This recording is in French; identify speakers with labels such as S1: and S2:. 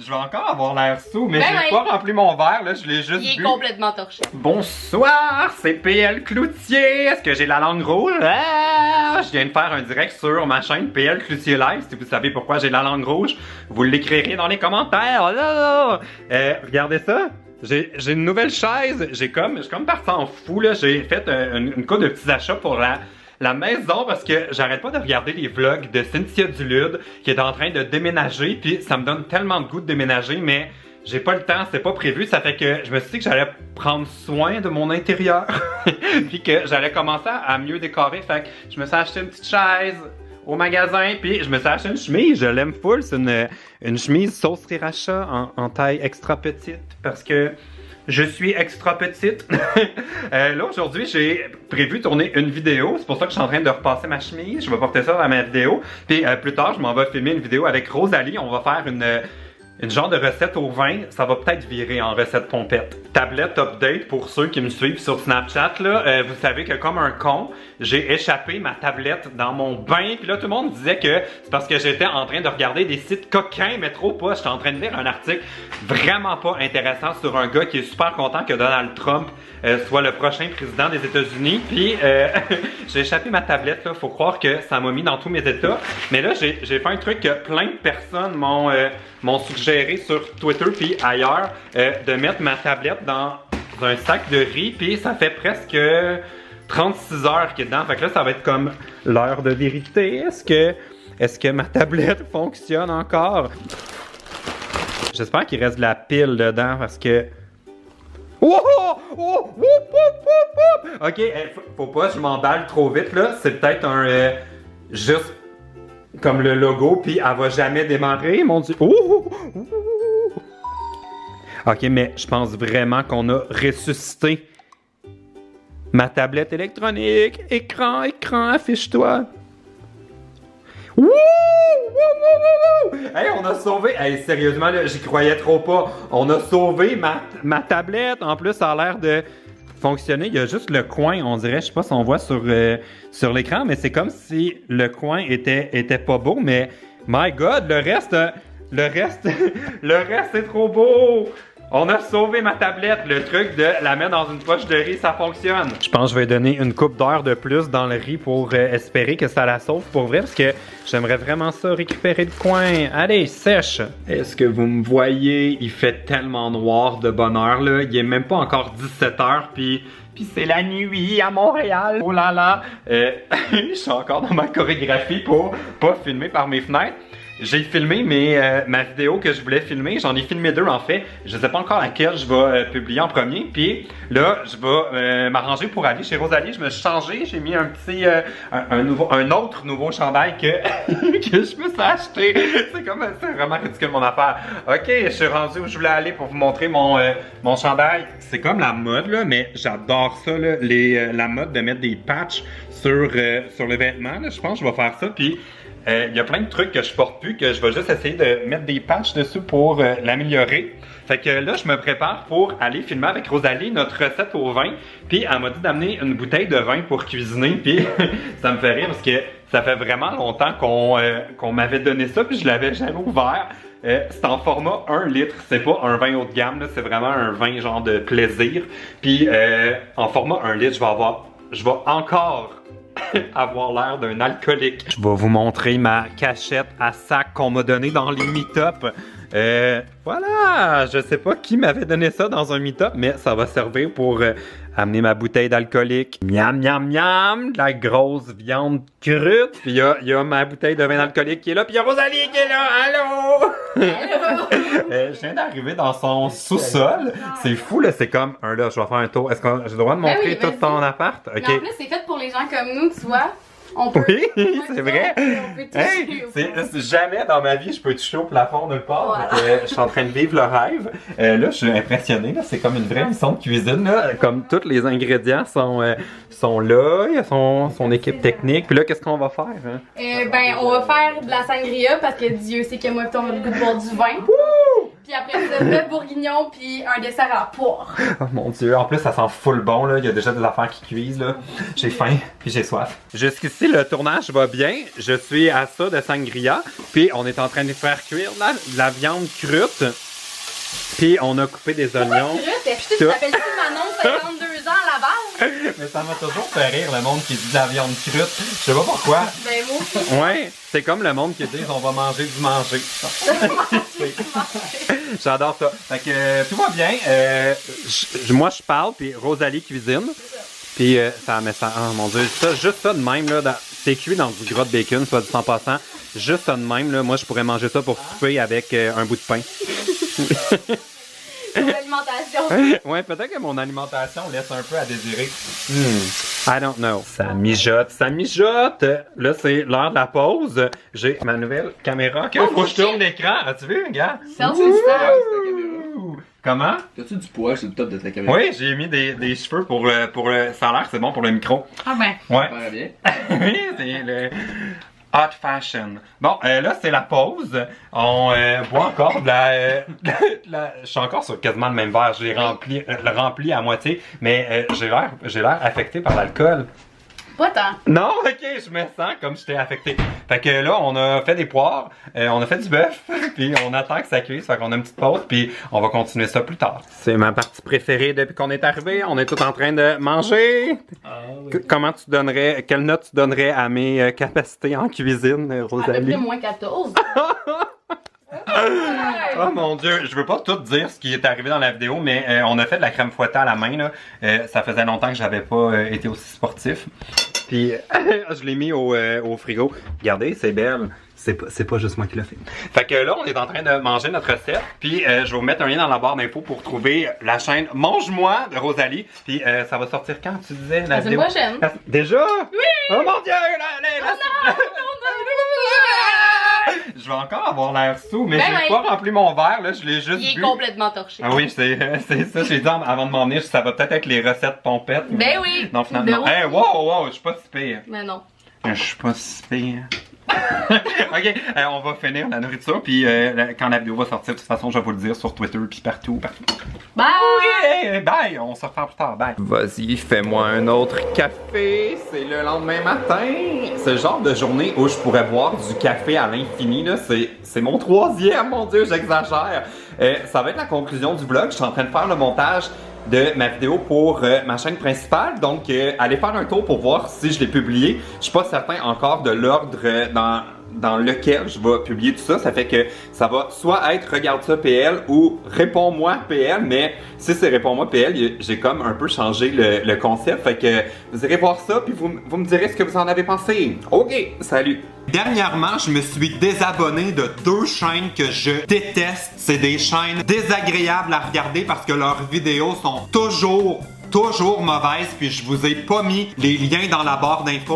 S1: je vais encore avoir l'air sous, mais j'ai pas rempli mon verre, là, je l'ai juste
S2: Il est
S1: bu.
S2: complètement torché.
S1: Bonsoir, c'est PL Cloutier. Est-ce que j'ai la langue rouge? Ah, je viens de faire un direct sur ma chaîne PL Cloutier Live. Si vous savez pourquoi j'ai la langue rouge, vous l'écrirez dans les commentaires. Regardez ça. J'ai une nouvelle chaise. Je suis comme parti en fou, là. J'ai fait une couple de petits achats pour la maison parce que j'arrête pas de regarder les vlogs de Cynthia Dulude qui est en train de déménager, puis ça me donne tellement de goût de déménager, mais j'ai pas le temps, c'est pas prévu, ça fait que je me suis dit que j'allais prendre soin de mon intérieur puis que j'allais commencer à mieux décorer, fait que je me suis acheté une petite chaise au magasin, puis je me suis acheté une chemise, je l'aime full, c'est une chemise sauce sriracha en taille extra petite parce que je suis extra petite. Là, aujourd'hui, j'ai prévu tourner une vidéo. C'est pour ça que je suis en train de repasser ma chemise. Je vais porter ça dans ma vidéo. Puis plus tard, je m'en vais filmer une vidéo avec Rosalie. On va faire une genre de recette au vin. Ça va peut-être virer en recette pompette. Tablette update pour ceux qui me suivent sur Snapchat. Là, vous savez que comme un con, j'ai échappé ma tablette dans mon bain. Puis là, tout le monde disait que c'est parce que j'étais en train de regarder des sites coquins, mais trop pas. J'étais en train de lire un article vraiment pas intéressant sur un gars qui est super content que Donald Trump soit le prochain président des États-Unis. Puis j'ai échappé ma tablette. Là, faut croire que ça m'a mis dans tous mes états. Mais là, j'ai fait un truc que plein de personnes m'ont suggéré sur Twitter puis ailleurs de mettre ma tablette dans un sac de riz. Puis ça fait presque 36 heures qu'il est dedans. Fait que là, ça va être comme l'heure de vérité. Est-ce que ma tablette fonctionne encore? J'espère qu'il reste de la pile dedans parce que... Ok, faut pas que je m'emballe trop vite là. C'est peut-être juste comme le logo, puis elle va jamais démarrer, mon Dieu. Ok, mais je pense vraiment qu'on a ressuscité ma tablette électronique. Écran, affiche-toi. Hey, on a sauvé. Hey, sérieusement, là, j'y croyais trop pas. On a sauvé ma tablette. En plus, ça a l'air de fonctionner. Il y a juste le coin, on dirait. Je sais pas si on voit sur l'écran, mais c'est comme si le coin était pas beau. Mais, my God, le reste, c'est trop beau. On a sauvé ma tablette. Le truc de la mettre dans une poche de riz, ça fonctionne. Je pense que je vais donner une coupe d'heure de plus dans le riz pour espérer que ça la sauve pour vrai, parce que j'aimerais vraiment ça récupérer le coin. Allez, sèche! Est-ce que vous me voyez? Il fait tellement noir de bonne heure, là. Il est même pas encore 17h, puis c'est la nuit à Montréal. Oh là là! Je suis encore dans ma chorégraphie pour pas filmer par mes fenêtres. J'ai filmé ma vidéo que je voulais filmer. J'en ai filmé deux en fait. Je sais pas encore laquelle je vais publier en premier. Puis là, je vais m'arranger pour aller chez Rosalie. Je me suis changé. J'ai mis un petit, un autre nouveau chandail que je me suis acheté. C'est vraiment ridicule mon affaire. Ok, je suis rendu où je voulais aller pour vous montrer mon chandail. C'est comme la mode là, mais j'adore ça là, la mode de mettre des patchs sur les vêtements. Là. Je pense que je vais faire ça. Puis il y a plein de trucs que je porte plus que je vais juste essayer de mettre des patchs dessus pour l'améliorer. Fait que là, je me prépare pour aller filmer avec Rosalie notre recette au vin. Puis elle m'a dit d'amener une bouteille de vin pour cuisiner. Puis ça me fait rire parce que ça fait vraiment longtemps qu'on m'avait donné ça puis je l'avais jamais ouvert. C'est en format 1 litre, c'est pas un vin haut de gamme, c'est vraiment un vin genre de plaisir. Puis en format 1 litre, je vais encore avoir l'air d'un alcoolique. Je vais vous montrer ma cachette à sac qu'on m'a donnée dans les meet-up. Voilà, je sais pas qui m'avait donné ça dans un meet-up, mais ça va servir pour amener ma bouteille d'alcoolique. Miam, miam, miam, de la grosse viande crue. Puis il y a ma bouteille de vin d'alcoolique qui est là, puis il y a Rosalie qui est là. Allô?
S2: Allô?
S1: Je viens d'arriver dans son sous-sol. C'est fou, là, c'est comme là, je vais faire un tour. Est-ce que j'ai le droit de montrer tout ton appart?
S2: Okay. Mais en plus, c'est fait pour les gens comme nous, tu vois. On peut,
S1: oui, c'est vrai.
S2: On peut toucher
S1: jamais dans ma vie je peux toucher au plafond nulle part. Voilà. Je suis en train de vivre le rêve. Là, je suis impressionné. C'est comme une vraie émission de cuisine. Là. Comme tous les ingrédients sont là. Il y a son équipe technique. Puis là, qu'est-ce qu'on va faire? Hein?
S2: On va faire de la sangria parce que Dieu sait que moi et toi, on a le goût de boire du vin.
S1: Wouh!
S2: Puis après ça, bœuf bourguignon, puis un dessert à la poire.
S1: Oh mon dieu, en plus ça sent full bon là, il y a déjà des affaires qui cuisent là. J'ai faim, puis j'ai soif. Jusqu'ici le tournage va bien, je suis à ça de sangria, puis on est en train de faire cuire de la viande crute. Puis on a coupé des oignons.
S2: Tu t'appelles-tu Manon, 52 ans à la base?
S1: Mais ça m'a toujours fait rire le monde qui dit de la viande crute. Je sais pas pourquoi.
S2: Ben moi aussi.
S1: Ouais, c'est comme le monde qui dit on va manger du manger. J'adore ça. Fait que tout va bien. Moi je parle, puis Rosalie cuisine. Puis ça met ça. Oh mon dieu, ça, juste ça de même là, c'est cuit dans du gras de bacon, soit dit en passant. Juste ça de même là, moi je pourrais manger ça pour souper avec un bout de pain.
S2: Ton alimentation.
S1: Ouais, peut-être que mon alimentation laisse un peu à désirer. I don't know. Ça mijote, ça mijote. Là, c'est l'heure de la pause. J'ai ma nouvelle caméra que faut que je tourne l'écran. As-tu vu, gars? Comment?
S3: T'as-tu du poil sur le top de ta caméra?
S1: Oui, j'ai mis des cheveux pour le... Ça a l'air, c'est bon pour le micro.
S2: Ah ben.
S1: Ouais.
S3: Ça paraît bien.
S1: Oui, c'est le... Hot fashion. Bon, là, c'est la pause. On boit encore de la... Je suis encore sur quasiment le même verre. J'ai rempli à moitié, mais j'ai l'air affecté par l'alcool.
S2: Pas tant.
S1: Non, ok, je me sens comme j'étais affecté. Fait que là, on a fait des poires, on a fait du bœuf, puis on attend que ça cuise, fait qu'on a une petite pause, puis on va continuer ça plus tard. C'est ma partie préférée depuis qu'on est arrivé. On est tous en train de manger.
S3: Oui.
S1: Comment tu donnerais, quelle note tu donnerais à mes capacités en cuisine,
S2: À peu
S1: Rosalie?
S2: près moins 14.
S1: Oh mon dieu, je veux pas tout dire ce qui est arrivé dans la vidéo, mais on a fait de la crème fouettée à la main là. Ça faisait longtemps que j'avais pas été aussi sportif. Puis je l'ai mis au frigo. Regardez, c'est belle. C'est pas juste moi qui l'ai fait. Fait que là, on est en train de manger notre recette. Puis je vais vous mettre un lien dans la barre d'infos pour trouver la chaîne Mange-moi de Rosalie. Puis ça va sortir quand tu disais la vidéo?
S2: La semaine prochaine.
S1: Déjà?
S2: Oui!
S1: Oh mon dieu! Je vais encore avoir l'air sous, mais
S2: Ben
S1: j'ai
S2: oui.
S1: pas rempli mon verre, là, je l'ai juste
S2: Il est
S1: bu.
S2: complètement torché.
S1: Ah oui, c'est ça, j'ai dit avant de m'en venir, ça va peut-être être les recettes pompettes.
S2: Ben oui.
S1: Non, finalement,
S2: Ben
S1: hey, wow, je suis pas si pire.
S2: Mais non.
S1: Je suis pas si pire. Ok, on va finir la nourriture, puis quand la vidéo va sortir, de toute façon, je vais vous le dire sur Twitter, puis partout.
S2: Bye!
S1: Ok, bye, on se reparle plus tard, bye. Vas-y, fais-moi un autre café, c'est le lendemain matin. C'est le genre de journée où je pourrais boire du café à l'infini, là, c'est mon troisième, mon dieu, j'exagère. Ça va être la conclusion du vlog, je suis en train de faire le montage de ma vidéo pour ma chaîne principale, donc allez faire un tour pour voir si je l'ai publié. Je suis pas certain encore de l'ordre dans lequel je vais publier tout ça. Ça fait que ça va soit être Regarde ça PL ou Réponds-moi PL, mais si c'est Réponds-moi PL, j'ai comme un peu changé le concept. Fait que vous irez voir ça, puis vous me direz ce que vous en avez pensé. Ok, salut! Dernièrement, je me suis désabonné de 2 chaînes que je déteste. C'est des chaînes désagréables à regarder parce que leurs vidéos sont toujours mauvaises, puis je vous ai pas mis les liens dans la barre d'infos.